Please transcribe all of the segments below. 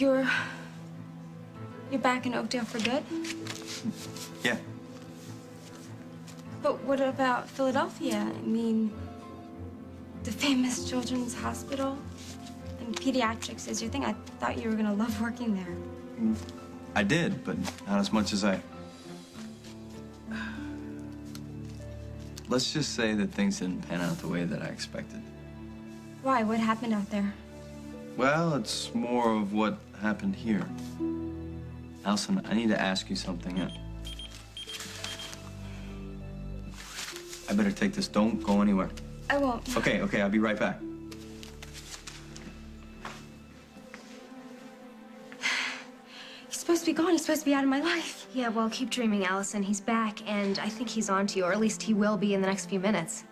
You're back in Oakdale for good? Yeah. But what about Philadelphia? I mean, the famous children's hospital and pediatrics is your thing. I thought you were gonna love working there. I did, but not as much as I... Let's just say that things didn't pan out the way that I expected. Why? What happened out there? Well, it's more of what happened here. Allison, I need to ask you something. I better take this. Don't go anywhere. I won't. Okay, I'll be right back. He's supposed to be gone. He's supposed to be out of my life. Yeah, well, keep dreaming, Allison. He's back, and I think he's on to you, or at least he will be in the next few minutes.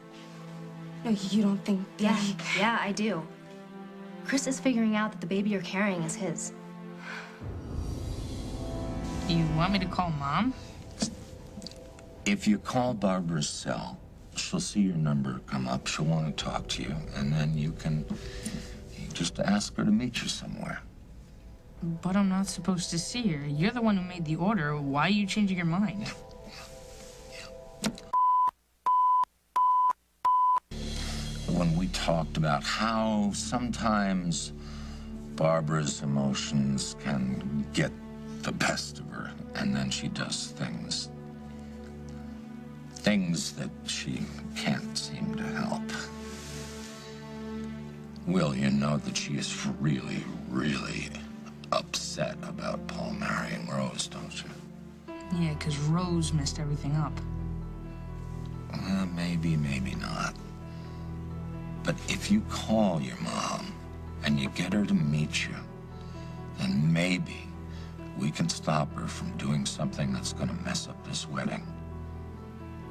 No, you don't think that Yeah, I do. Chris is figuring out that the baby you're carrying is his. You want me to call Mom? If you call Barbara's cell, she'll see your number come up. She'll want to talk to you, and then you just ask her to meet you somewhere. But I'm not supposed to see her. You're the one who made the order. Why are you changing your mind? When we talked about how sometimes Barbara's emotions can get the best of her, and then she does things that she can't seem to help. Will, you know that she is really, really upset about Paul marrying Rose, don't you? Yeah, because Rose messed everything up. Maybe, maybe not. But if you call your mom and you get her to meet you, then maybe we can stop her from doing something that's going to mess up this wedding.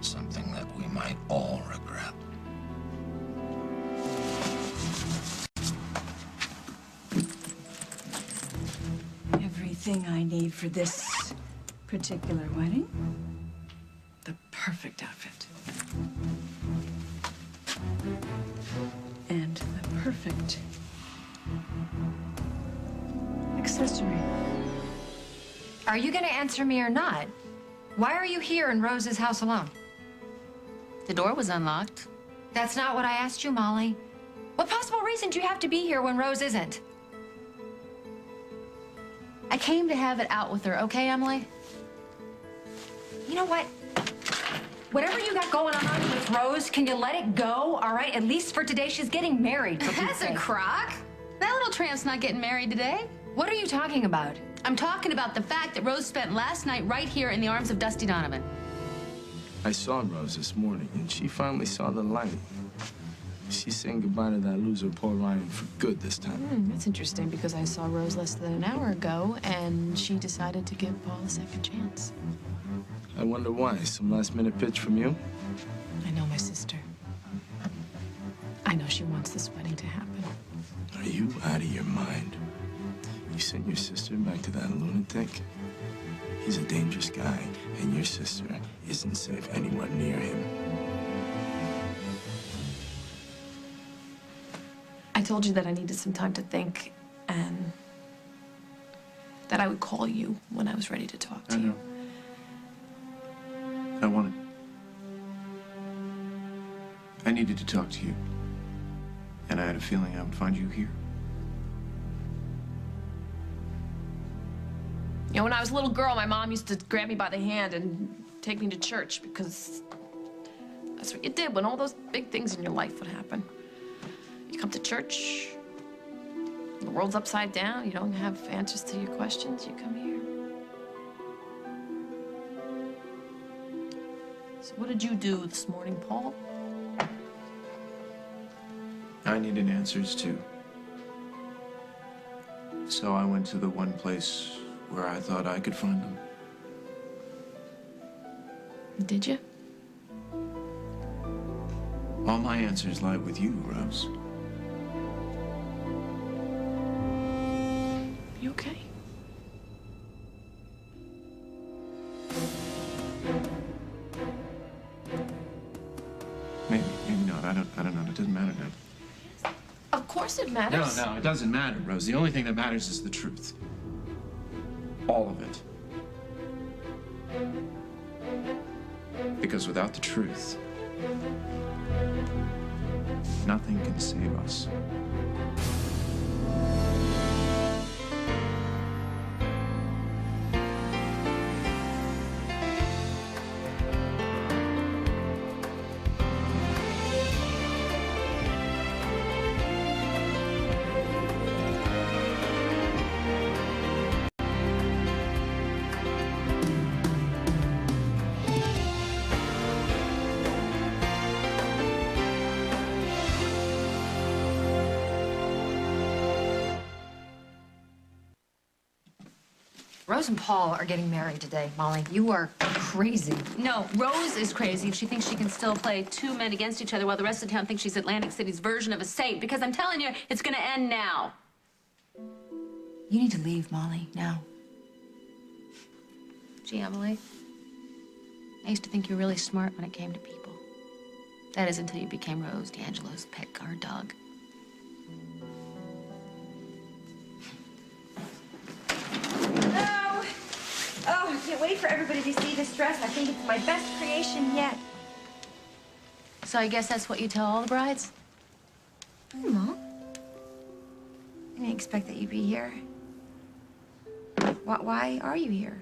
Something that we might all regret. Everything I need for this particular wedding. The perfect outfit. And the perfect accessory. Are you gonna answer me or not? Why are you here in Rose's house alone? The door was unlocked. That's not what I asked you, Molly. What possible reason do you have to be here when Rose isn't? I came to have it out with her, okay, Emily? You know what? Whatever you got going on with Rose, can you let it go, all right? At least for today, she's getting married, for Pete's That's a sake. crock. That little tramp's not getting married today. What are you talking about? I'm talking about the fact that Rose spent last night right here in the arms of Dusty Donovan. I saw Rose this morning, and she finally saw the light. She's saying goodbye to that loser Paul Ryan for good this time. That's interesting, because I saw Rose less than an hour ago, and she decided to give Paul a second chance. I wonder why. Some last-minute pitch from you? I know my sister. I know she wants this wedding to happen. Are you out of your mind? You sent your sister back to that lunatic? He's a dangerous guy, and your sister isn't safe anywhere near him. I told you that I needed some time to think, and that I would call you when I was ready to talk to you. I wanted... I needed to talk to you. And I had a feeling I would find you here. You know, when I was a little girl, my mom used to grab me by the hand and take me to church, because that's what you did when all those big things in your life would happen. You come to church, the world's upside down, you don't have answers to your questions, you come here. So what did you do this morning, Paul? I needed answers, too. So I went to the one place where I thought I could find them. Did you? All my answers lie with you, Rose. You okay? Maybe not. I don't know. It doesn't matter now. Of course it matters. No, it doesn't matter, Rose. The only thing that matters is the truth. All of it. Because without the truth, nothing can save us. Rose and Paul are getting married today, Molly. You are crazy. No, Rose is crazy if she thinks she can still play two men against each other while the rest of town thinks she's Atlantic City's version of a saint. Because I'm telling you, it's gonna end now. You need to leave, Molly, now. Gee, Emily, I used to think you were really smart when it came to people. That is until you became Rose D'Angelo's pet guard dog. Oh, I can't wait for everybody to see this dress. I think it's my best creation yet. So I guess that's what you tell all the brides? Hey, Mom. I didn't expect that you'd be here. Why are you here?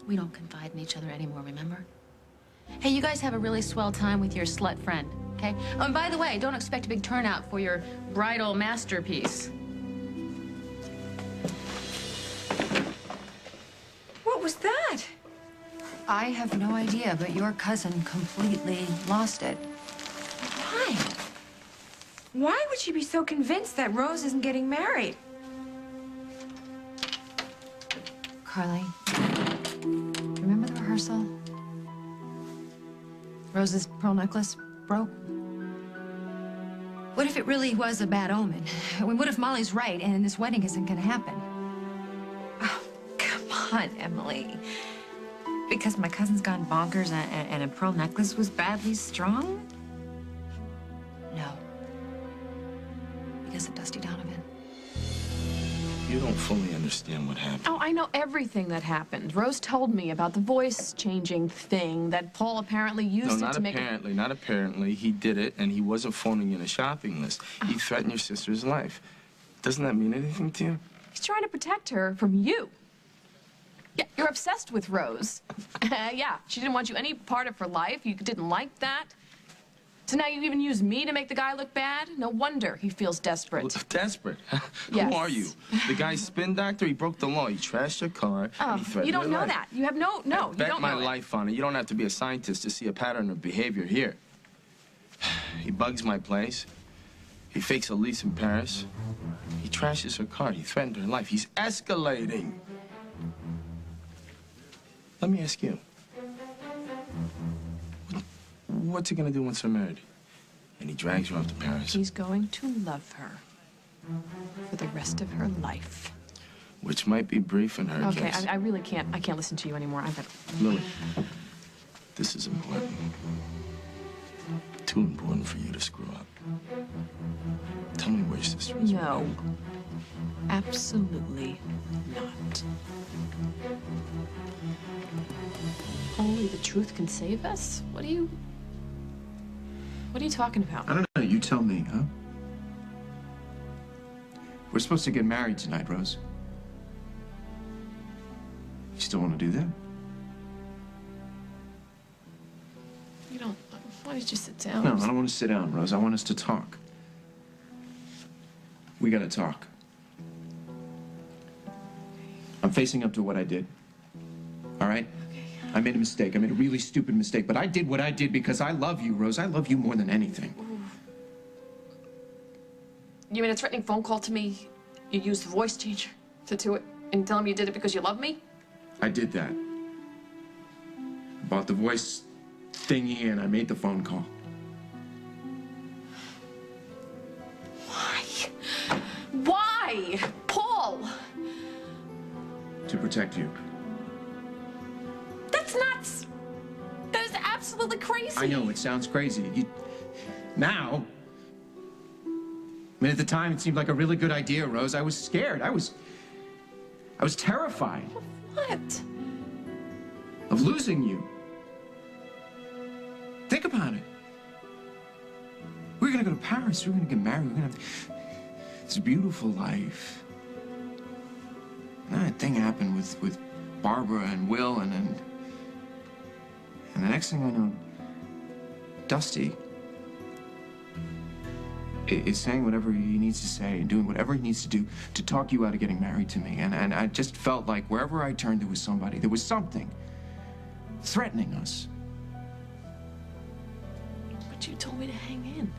We don't confide in each other anymore, remember? Hey, you guys have a really swell time with your slut friend, okay? Oh, and by the way, don't expect a big turnout for your bridal masterpiece. What was that? I have no idea, but your cousin completely lost it. Why? Why would she be so convinced that Rose isn't getting married? Carly, remember the rehearsal? Rose's pearl necklace broke. What if it really was a bad omen? I mean, what if Molly's right and this wedding isn't gonna happen? Oh, come on, Emily. Because my cousin's gone bonkers and a pearl necklace was badly strung? No. Because of Dusty Donovan. You don't fully understand what happened. Oh, I know everything that happened. Rose told me about the voice-changing thing that Paul apparently used it to make... Not apparently. He did it, and he wasn't phoning in a shopping list. He threatened your sister's life. Doesn't that mean anything to you? He's trying to protect her from you. Yeah, you're obsessed with Rose. Yeah, she didn't want you any part of her life. You didn't like that. So now you even use me to make the guy look bad? No wonder he feels desperate. Well, desperate? Yes. Who are you? The guy's spin doctor? He broke the law. He trashed your car, and he threatened you don't your know life. that. You have no, I you don't bet know my it. life on it. You don't have to be a scientist to see a pattern of behavior here. He bugs my place. He fakes a lease in Paris. He trashes her car. He threatened her life. He's escalating. Let me ask you. What's he gonna do once they're married? And he drags her off to Paris. He's going to love her for the rest of her life. Which might be brief in her Okay, case. I really can't. I can't listen to you anymore. I've got... Lily, this is important. Too important for you to screw up. Tell me where your sister is. No. Absolutely not. Only the truth can save us? What are you talking about? I don't know. You tell me, huh? We're supposed to get married tonight, Rose. You still want to do that? You don't... Why don't you sit down? No, I don't want to sit down, Rose. I want us to talk. We gotta talk. I'm facing up to what I did. All right? Okay. I made a mistake. I made a really stupid mistake. But I did what I did because I love you, Rose. I love you more than anything. You made a threatening phone call to me. You used the voice changer to do it and tell him you did it because you love me? I did that. I bought the voice thingy and I made the phone call. Why? Why? Paul! To protect you. That's nuts! That is absolutely crazy! I know, it sounds crazy. Now... I mean, at the time, it seemed like a really good idea, Rose. I was scared. I was I was terrified What? of losing you. Think about it. We're gonna go to Paris. We're gonna get married. We're gonna have this beautiful life. And then that thing happened with Barbara and Will, and the next thing I know, Dusty is saying whatever he needs to say and doing whatever he needs to do to talk you out of getting married to me. And I just felt like wherever I turned, there was somebody, there was something threatening us. But you told me to hang in.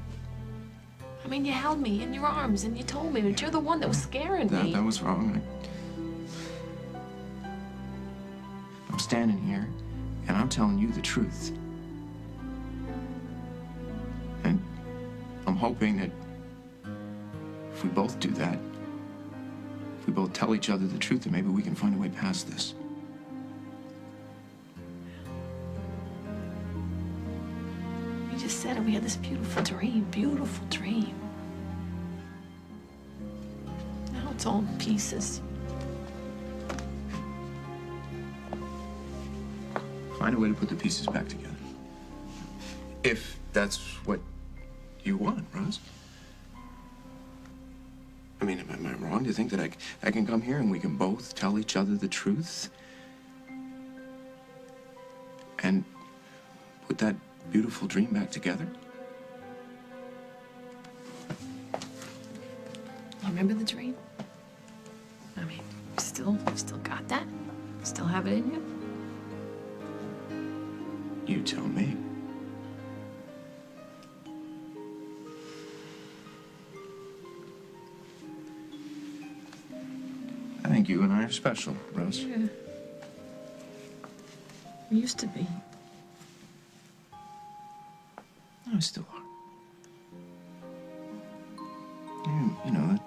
I mean, you held me in your arms and you told me, but you're the one that was scaring me. That was wrong. I'm standing here, and I'm telling you the truth. And I'm hoping that if we both do that, if we both tell each other the truth, then maybe we can find a way past this. You just said it. We had this beautiful dream, beautiful dream. Now it's all in pieces. Find a way to put the pieces back together. If that's what you want, Rose. I mean, am I wrong to think that I can come here and we can both tell each other the truth? And put that beautiful dream back together? Remember the dream? I mean, still got that? Still have it in you? You tell me. I think you and I are special, Rose. Yeah. We used to be. I still are. You know that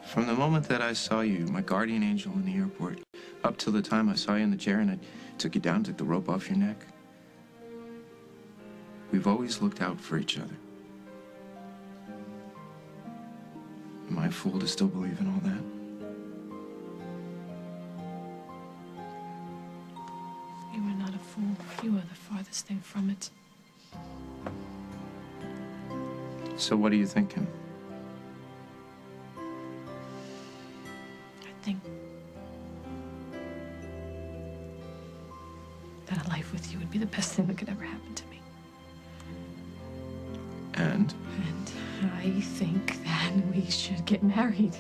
from the moment that I saw you, my guardian angel in the airport, up till the time I saw you in the chair and I took you down, took the rope off your neck, we've always looked out for each other. Am I a fool to still believe in all that? You were not a fool. You were the farthest thing from it. So what are you thinking? I think that a life with you would be the best thing that could ever happen to me. And? And I think that we should get married.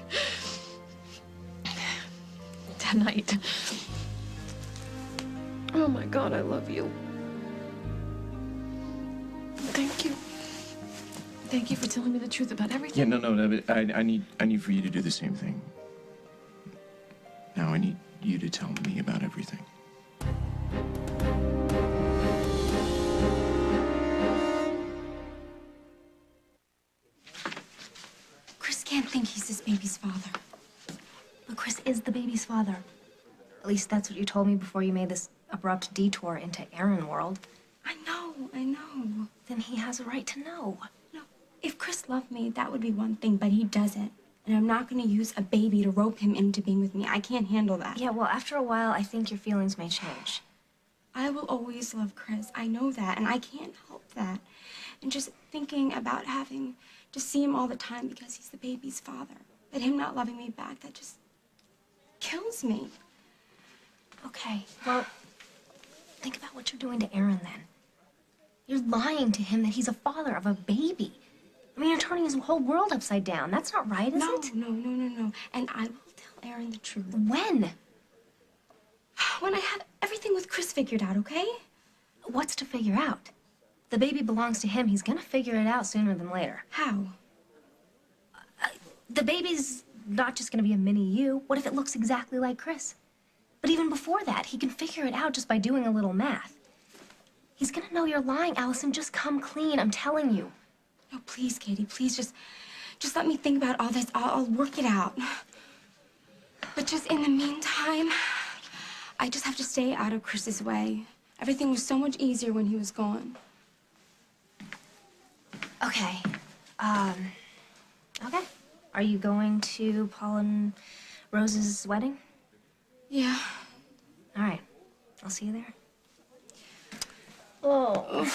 Tonight. Oh my God, I love you. Thank you. Thank you for telling me the truth about everything. Yeah, no, but I need for you to do the same thing. Now I need you to tell me about everything. Chris can't think he's this baby's father. But Chris is the baby's father. At least that's what you told me before you made this abrupt detour into Aaron world. I know. Then he has a right to know. No, if Chris loved me, that would be one thing, but he doesn't. And I'm not going to use a baby to rope him into being with me. I can't handle that. Yeah, well, after a while, I think your feelings may change. I will always love Chris. I know that, and I can't help that. And just thinking about having to see him all the time because he's the baby's father, but him not loving me back, that just kills me. Okay, well, think about what you're doing to Aaron then. You're lying to him that he's a father of a baby. I mean, you're turning his whole world upside down. That's not right, is it? No. And I will tell Aaron the truth. When? When I have everything with Chris figured out, okay? What's to figure out? The baby belongs to him. He's gonna figure it out sooner than later. How? The baby's not just gonna be a mini you. What if it looks exactly like Chris? But even before that, he can figure it out just by doing a little math. He's gonna know you're lying, Allison. Just come clean, I'm telling you. No, please, Katie, please just let me think about all this. I'll work it out. But just in the meantime, I just have to stay out of Chris's way. Everything was so much easier when he was gone. Okay. Okay. Are you going to Paul and Rose's wedding? Yeah. All right. I'll see you there. Oh.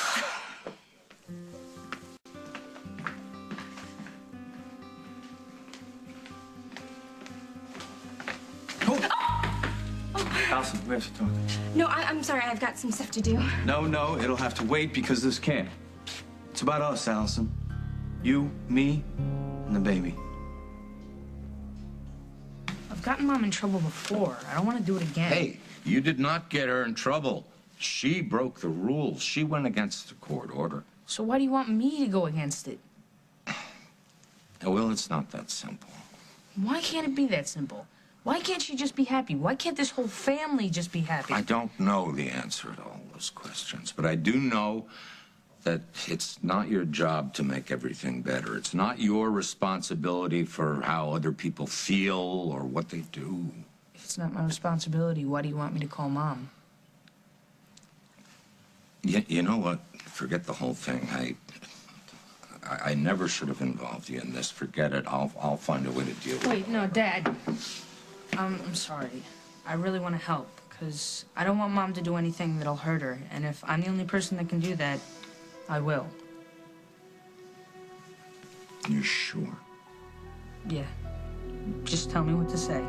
Allison, we have to talk. No, I'm sorry. I've got some stuff to do. No, it'll have to wait because this can't. It's about us, Allison. You, me, and the baby. I've gotten Mom in trouble before. I don't want to do it again. Hey, you did not get her in trouble. She broke the rules. She went against the court order. So why do you want me to go against it? Well, it's not that simple. Why can't it be that simple? Why can't she just be happy? Why can't this whole family just be happy? I don't know the answer to all those questions, but I do know that it's not your job to make everything better. It's not your responsibility for how other people feel or what they do. If it's not my responsibility, why do you want me to call Mom? You know what? Forget the whole thing. I never should have involved you in this. Forget it. I'll find a way to deal with it. Wait, no, Dad. I'm sorry. I really want to help, because I don't want Mom to do anything that'll hurt her. And if I'm the only person that can do that, I will. You sure? Yeah. Just tell me what to say.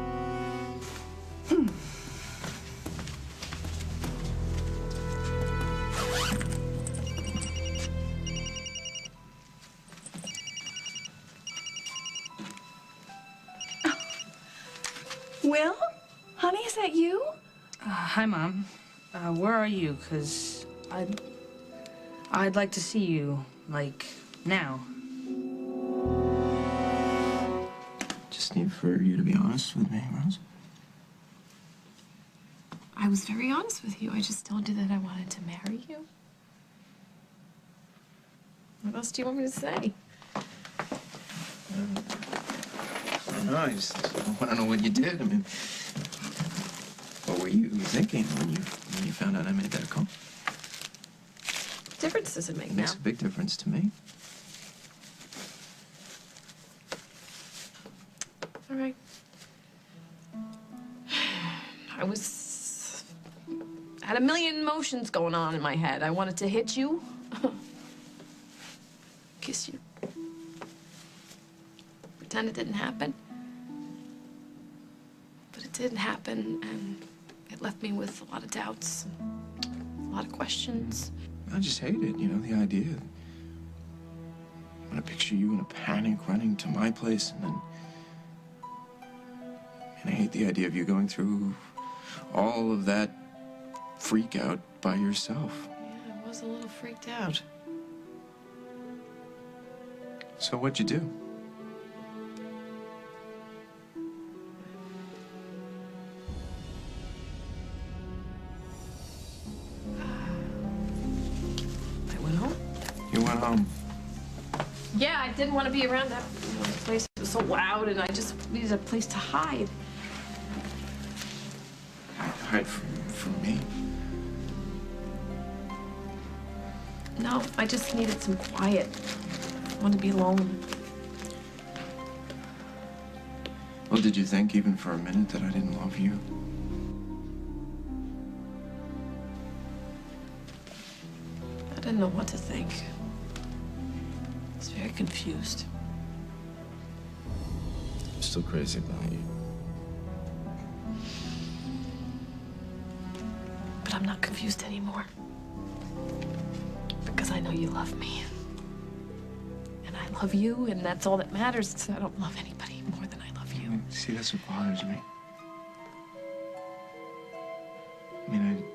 Will? Honey, is that you? Hi, Mom. Where are you? Because I'd like to see you, like, now. Just need for you to be honest with me, Rose. I was very honest with you. I just told you that I wanted to marry you. What else do you want me to say? I don't know, I just want to know what you did. I mean, what were you thinking when you found out I made that call? What difference does it make It now? makes a big difference to me. All right. I had a million emotions going on in my head. I wanted to hit you, kiss you, pretend it didn't happen. But it did happen, and it left me with a lot of doubts, and a lot of questions. I just hate it, the idea. When I picture you in a panic running to my place, and I hate the idea of you going through all of that freak out by yourself. Yeah, I was a little freaked out. So what'd you do? I went home. You went home. Yeah, I didn't want to be around that place. It was so loud, and I just needed a place to hide. Hide from me? No, I just needed some quiet. I wanted to be alone. Well, did you think even for a minute that I didn't love you? I didn't know what to think. I was very confused. I'm still crazy about you. But I'm not confused anymore. Because I know you love me. And I love you, and that's all that matters. 'Cause I don't love anybody more than I love you. See, that's what bothers me. I mean, it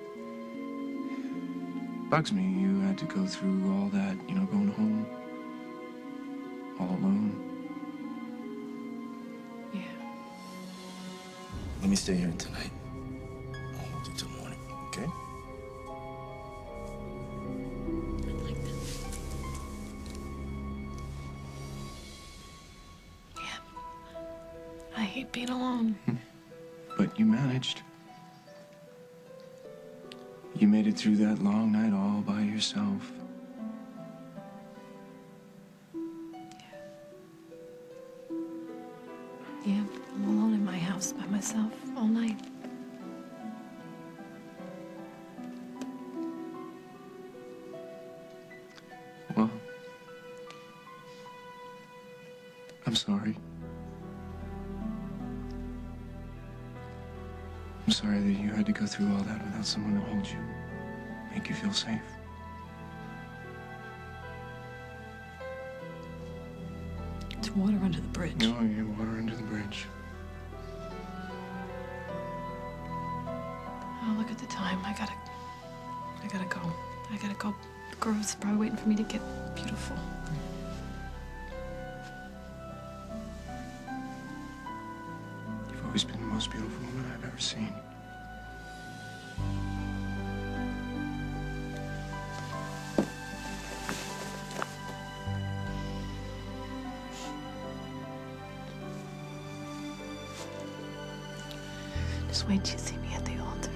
bugs me you had to go through all that, going home all alone. Yeah. Let me stay here tonight. I'll hold you till morning, okay? I'd like that. Yeah. I hate being alone. But you managed. You made it through that long night all by yourself. Yeah, I'm alone in my house by myself all night. I'm sorry that you had to go through all that without someone to hold you, make you feel safe. It's water under the bridge. No, yeah, water under the bridge. Oh, look at the time. I gotta go. I gotta go. The girl's probably waiting for me to get beautiful. You've always been the most beautiful woman I've ever seen. Just wait till you see me at the altar.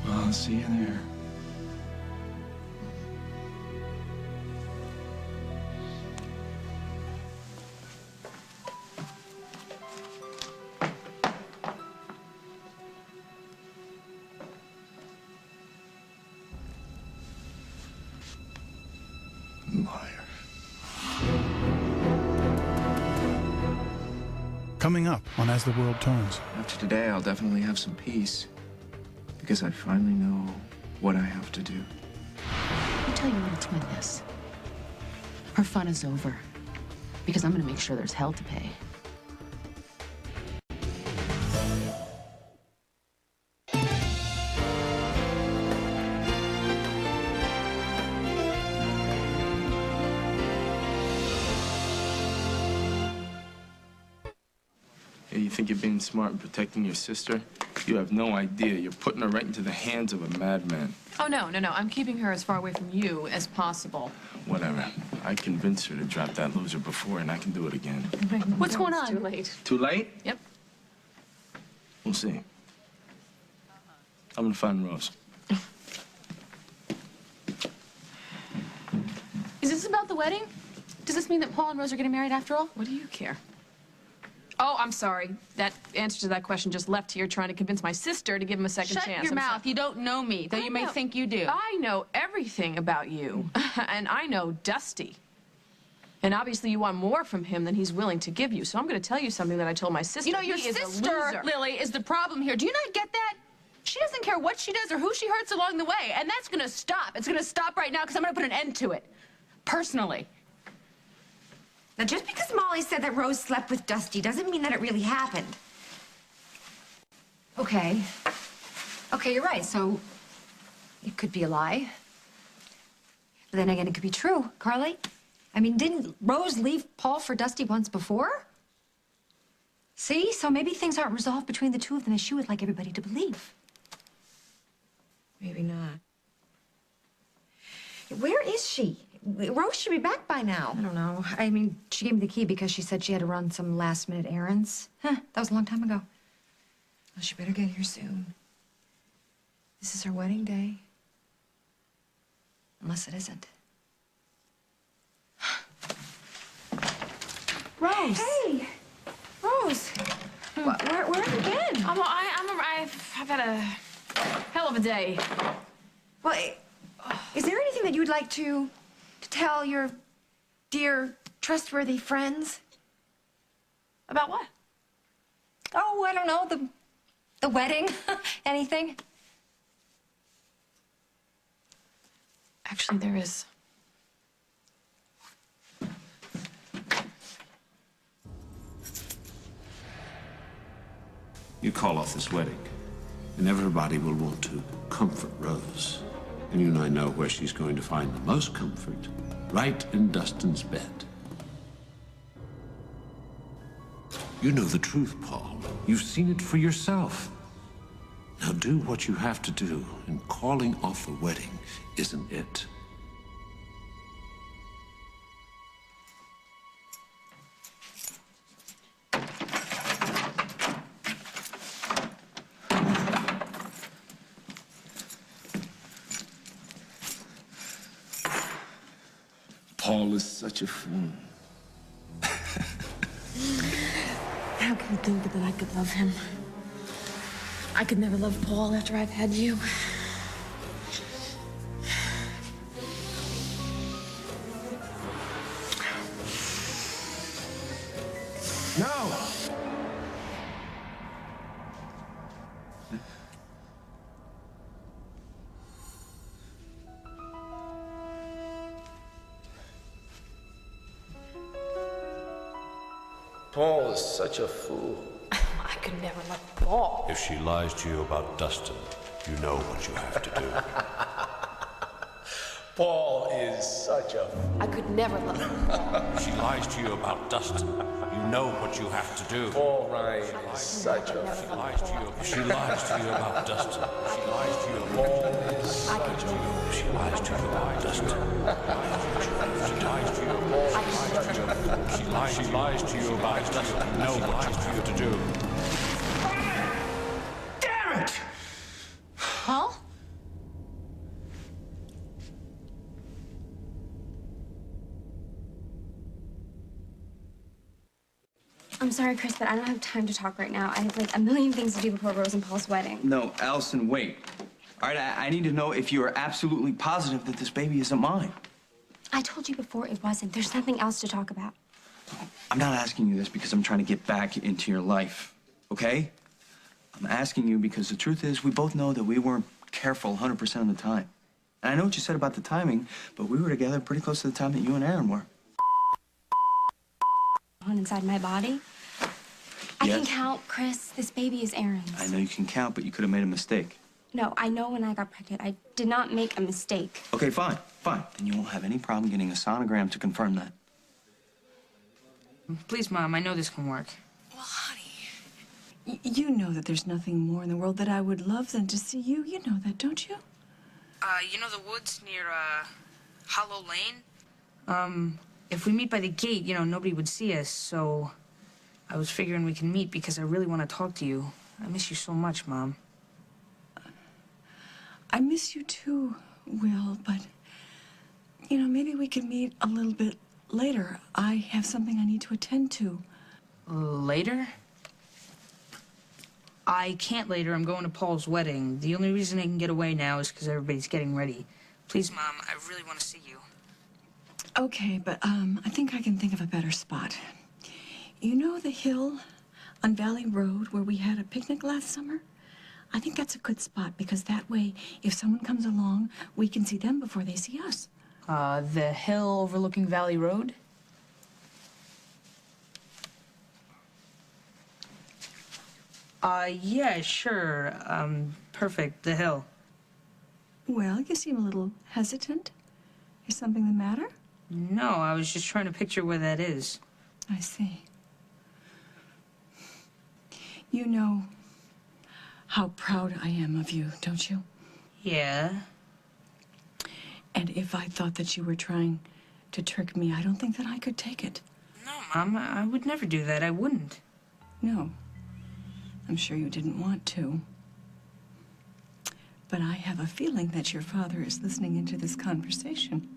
Well, I'll see you there. Liar. Coming up on As the World Turns. After today, I'll definitely have some peace. Because I finally know what I have to do. You tell your little twin this. Her fun is over. Because I'm gonna make sure there's hell to pay. Yeah, you think you're being smart and protecting your sister? You have no idea. You're putting her right into the hands of a madman. Oh, no. I'm keeping her as far away from you as possible. Whatever. I convinced her to drop that loser before, and I can do it again. What's going on? It's too late. Too late? Yep. We'll see. I'm gonna find Rose. Is this about the wedding? Does this mean that Paul and Rose are getting married after all? What do you care? Oh, I'm sorry. That answer to that question just left here trying to convince my sister to give him a second chance. Shut your mouth. You don't know me, though you may think you do. I know everything about you. And I know Dusty. And obviously you want more from him than he's willing to give you. So I'm going to tell you something that I told my sister. You know, your He is a sister, loser. Lily, is the problem here. Do you not get that? She doesn't care what she does or who she hurts along the way. And that's going to stop. It's going to stop right now because I'm going to put an end to it. Personally. Now, just because Molly said that Rose slept with Dusty doesn't mean that it really happened. Okay. Okay, you're right. So it could be a lie. But then again, it could be true, Carly. I mean, didn't Rose leave Paul for Dusty once before? See? So maybe things aren't resolved between the two of them as she would like everybody to believe. Maybe not. Where is she? Rose should be back by now. I don't know. I mean, she gave me the key because she said she had to run some last-minute errands. Huh, that was a long time ago. Well, she better get here soon. This is her wedding day. Unless it isn't. Rose! Hey! Rose! Where have you been? I've had a hell of a day. Well, is there anything that you'd like to tell your dear, trustworthy friends? About what? Oh, I don't know. The wedding? Anything? Actually, there is. You call off this wedding, and everybody will want to comfort Rose. And you and I know where she's going to find the most comfort, right in Dustin's bed. You know the truth, Paul. You've seen it for yourself. Now do what you have to do, and calling off the wedding isn't it. Paul is such a fool. How can you think that I could love him? I could never love Paul after I've had you. No! Paul is such a fool. I could never let Paul. If she lies to you about Dustin, you know what you have to do. Paul is such a fool. I could never let Paul. If she lies to you about Dustin, you know what you have to do. Paul Ryan is such a She fool. lies to you. If she lies to you about Dustin, she lies to you. Paul is such a fool. If she lies to you about Dustin, she lies to you. She lies to you about Dustin. You know what you have to do. Damn it! Paul? I'm sorry, Chris, but I don't have time to talk right now. I have like a million things to do before Rose and Paul's wedding. No, Allison, wait. All right, I need to know if you are absolutely positive that this baby isn't mine. I told you before it wasn't. There's nothing else to talk about. I'm not asking you this because I'm trying to get back into your life, okay? I'm asking you because the truth is we both know that we weren't careful 100% of the time. And I know what you said about the timing, but we were together pretty close to the time that you and Aaron were. On inside my body. I Yes. can count, Chris. This baby is Aaron's. I know you can count, but you could have made a mistake. No, I know when I got pregnant, I did not make a mistake. Okay, fine, fine. Then you won't have any problem getting a sonogram to confirm that. Please, Mom, I know this can work. Well, honey, you know that there's nothing more in the world that I would love than to see you. You know that, don't you? You know the woods near, Hollow Lane? If we meet by the gate, you know, nobody would see us, so I was figuring we can meet because I really want to talk to you. I miss you so much, Mom. I miss you too, Will, but, you know, maybe we could meet a little bit later. I have something I need to attend to. Later? I can't later. I'm going to Paul's wedding. The only reason I can get away now is because everybody's getting ready. Please, Mom, I really want to see you. Okay, but I think I can think of a better spot. You know the hill on Valley Road where we had a picnic last summer? I think that's a good spot because that way, if someone comes along, we can see them before they see us. The hill overlooking Valley Road? Yeah, sure. Perfect. The hill. Well, you seem a little hesitant. Is something the matter? No, I was just trying to picture where that is. I see. You know how proud I am of you, don't you? Yeah. And if I thought that you were trying to trick me, I don't think that I could take it. No, Mom, I would never do that. I wouldn't. No. I'm sure you didn't want to. But I have a feeling that your father is listening into this conversation.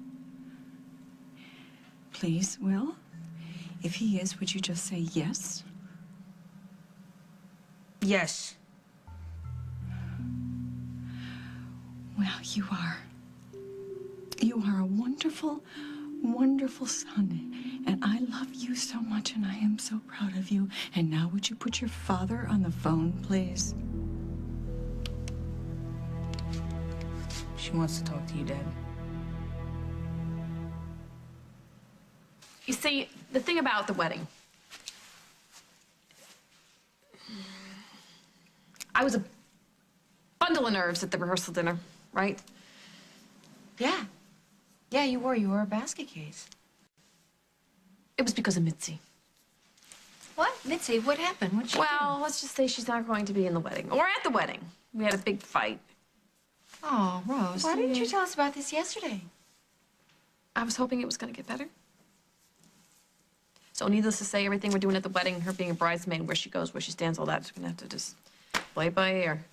Please, Will, if he is, would you just say yes? Yes. Well, you are. You are a wonderful, wonderful son. And I love you so much, and I am so proud of you. And now would you put your father on the phone, please? She wants to talk to you, Dad. You see, the thing about the wedding, I was a bundle of nerves at the rehearsal dinner, right? Yeah. Yeah, you were. You were a basket case. It was because of Mitzi. What? Mitzi, what happened? What'd she Well, let's just say she's not going to be in the wedding. Or at the wedding. We had a big fight. do? Oh, Rose, why didn't you tell us about this yesterday? I was hoping it was going to get better. So needless to say, everything we're doing at the wedding, her being a bridesmaid, where she goes, where she stands, all that, she's going to have to just play it by ear.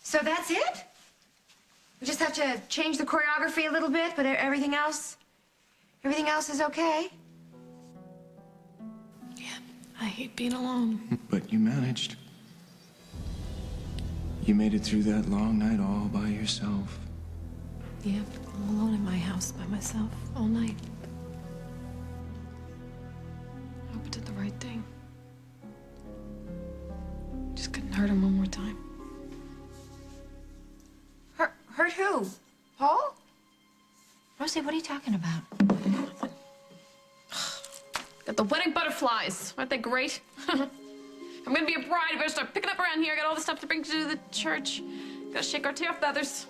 So that's it? We just have to change the choreography a little bit, but everything else is okay? I hate being alone. But you managed. You made it through that long night all by yourself. Yeah, all alone in my house by myself all night. I hope I did the right thing. Just couldn't hurt him one more time. Hurt who? Paul? Rosie, what are you talking about? Got the wedding butterflies. Aren't they great? I'm gonna be a bride. I better start picking up around here. I got all the stuff to bring to the church. Gotta shake our tail feathers.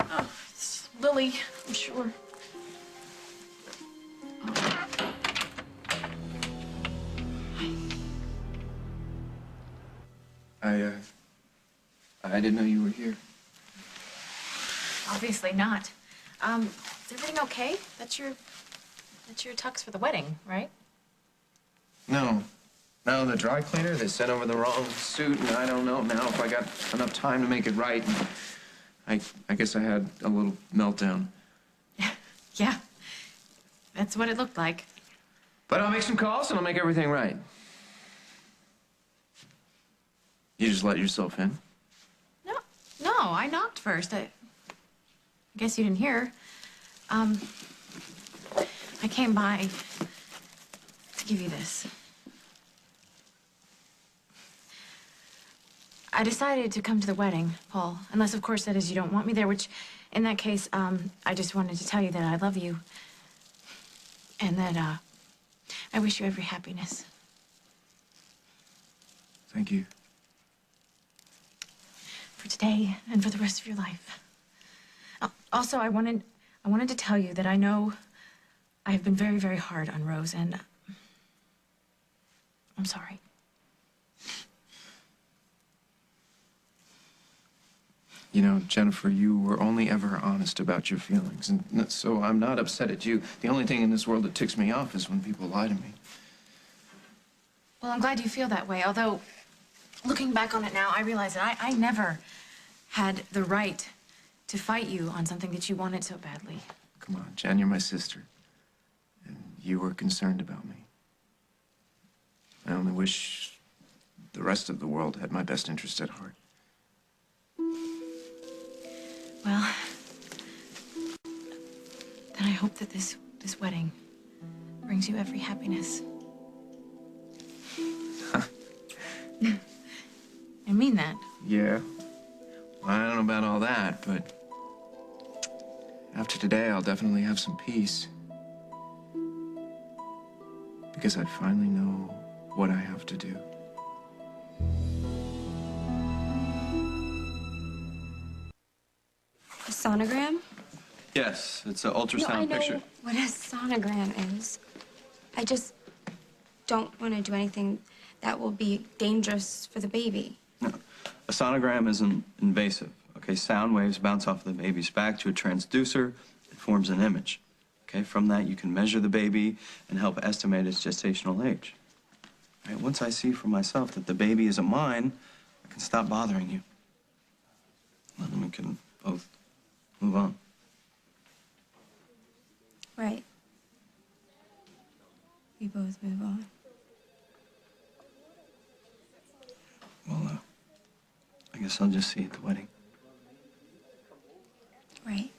Oh, it's Lily, I'm sure. I didn't know you were here. Obviously not. Is everything okay? That's your tux for the wedding, right? No. No, the dry cleaner, they sent over the wrong suit, and I don't know now if I got enough time to make it right. And I guess I had a little meltdown. Yeah. That's what it looked like. But I'll make some calls and I'll make everything right. You just let yourself in? No, I knocked first. I guess you didn't hear. I came by to give you this. I decided to come to the wedding, Paul, unless, of course, that is you don't want me there, which, in that case, I just wanted to tell you that I love you and that, I wish you every happiness. Thank you. For today and for the rest of your life. Also, I wanted to tell you that I know I have been very, very hard on Rose, and I'm sorry. You know, Jennifer, you were only ever honest about your feelings, and so I'm not upset at you. The only thing in this world that ticks me off is when people lie to me. Well, I'm glad you feel that way, although, looking back on it now, I realize that I never had the right to fight you on something that you wanted so badly. Come on, Jen, you're my sister, and you were concerned about me. I only wish the rest of the world had my best interest at heart. Well, then I hope that this wedding brings you every happiness. I mean that. Yeah. Well, I don't know about all that, but after today, I'll definitely have some peace. Because I finally know what I have to do. A sonogram? Yes, it's an ultrasound no, I picture. know what a sonogram is. I just don't want to do anything that will be dangerous for the baby. No. A sonogram isn't invasive. Okay, sound waves bounce off the baby's back to a transducer. It forms an image. Okay, from that you can measure the baby and help estimate its gestational age. Right, once I see for myself that the baby isn't mine, I can stop bothering you. And then we can both move on. Right. We both move on. Well, I guess I'll just see you at the wedding. Right.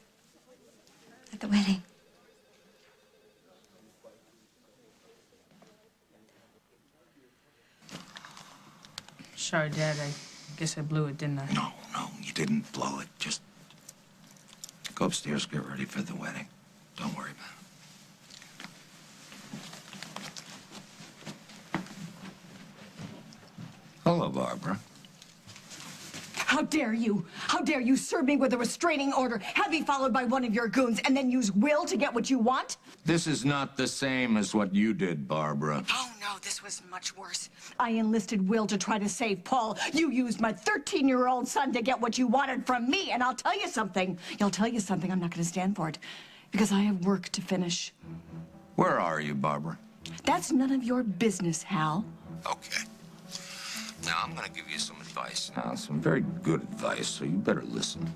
At the wedding. Sorry, Dad. I guess I blew it, didn't I? No, you didn't blow it. Just go upstairs, get ready for the wedding. Don't worry about it. Hello, Barbara. How dare you? How dare you serve me with a restraining order, have me followed by one of your goons, and then use Will to get what you want? This is not the same as what you did, Barbara. Oh, no, this was much worse. I enlisted Will to try to save Paul. You used my 13-year-old son to get what you wanted from me, and I'll tell you something. I'm not going to stand for it, because I have work to finish. Where are you, Barbara? That's none of your business, Hal. Okay. Now, I'm going to give you some advice now, some very good advice, so you better listen.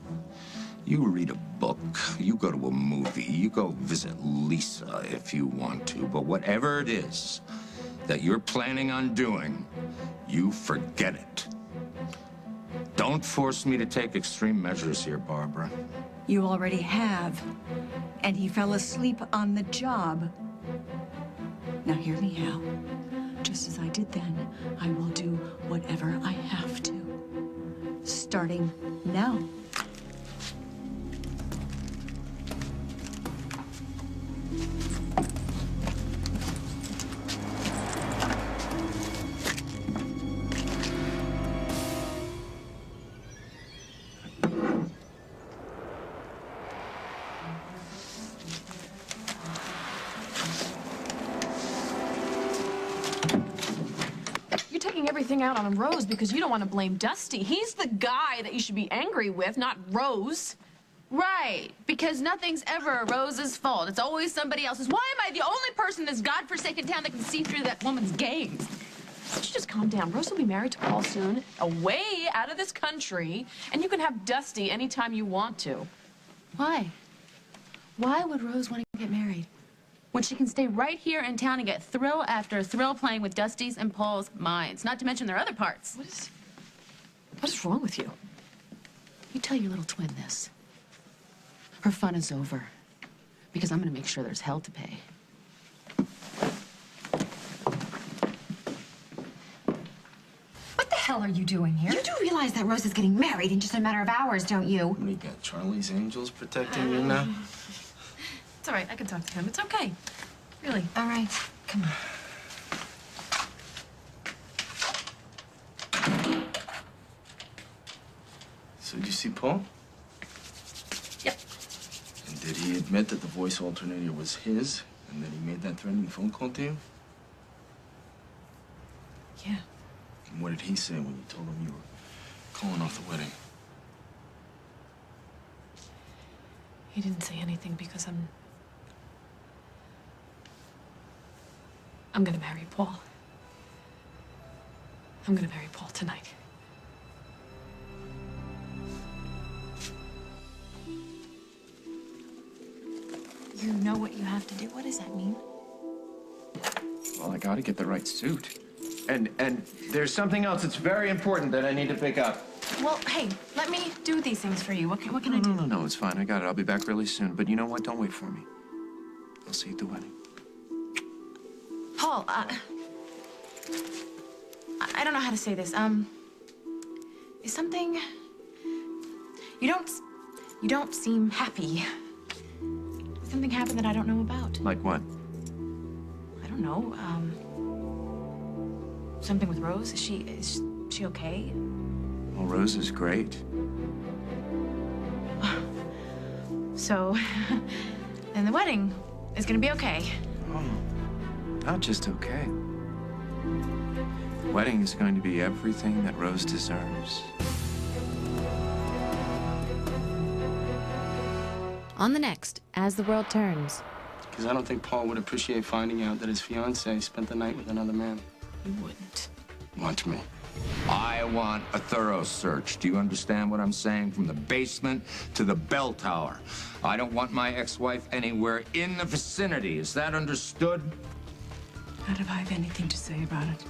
You read a book, you go to a movie, you go visit Lisa if you want to, but whatever it is that you're planning on doing, you forget it. Don't force me to take extreme measures here, Barbara. You already have. And he fell asleep on the job. Now hear me, Hal. Just as I did then, I will do whatever I have to. Starting now. Everything out on Rose because you don't want to blame Dusty. He's the guy that you should be angry with, not Rose. Right, because nothing's ever Rose's fault. It's always somebody else's. Why am I the only person in this godforsaken town that can see through that woman's games? Would you just calm down? Rose will be married to Paul soon, away out of this country, and you can have Dusty anytime you want to. Why? Why would Rose want to get married? When she can stay right here in town and get thrill after thrill playing with Dusty's and Paul's minds, not to mention their other parts. What is wrong with you? You tell your little twin this. Her fun is over, because I'm gonna make sure there's hell to pay. What the hell are you doing here? You do realize that Rose is getting married in just a matter of hours, don't you? What do you got, Charlie's Angels protecting you now? It's all right, I can talk to him. It's okay. Really. All right, come on. So did you see Paul? Yep. And did he admit that the voice alternator was his and that he made that threatening phone call to you? Yeah. And what did he say when you told him you were calling off the wedding? He didn't say anything because I'm gonna marry Paul. I'm gonna marry Paul tonight. You know what you have to do? What does that mean? Well, I gotta get the right suit. And there's something else that's very important that I need to pick up. Well, hey, let me do these things for you. What can I do? No, it's fine. I got it. I'll be back really soon. But you know what? Don't wait for me. I'll see you at the wedding. Paul, I don't know how to say this. Is something... You don't seem happy. Something happened that I don't know about. Like what? I don't know. Something with Rose. Is she okay? Well, Rose is great. So, then the wedding is gonna be okay. Oh, not just okay. The wedding is going to be everything that Rose deserves. On the next, As the World Turns. Because I don't think Paul would appreciate finding out that his fiancée spent the night with another man. You wouldn't. Watch me. I want a thorough search. Do you understand what I'm saying? From the basement to the bell tower. I don't want my ex-wife anywhere in the vicinity. Is that understood? Not if I have anything to say about it.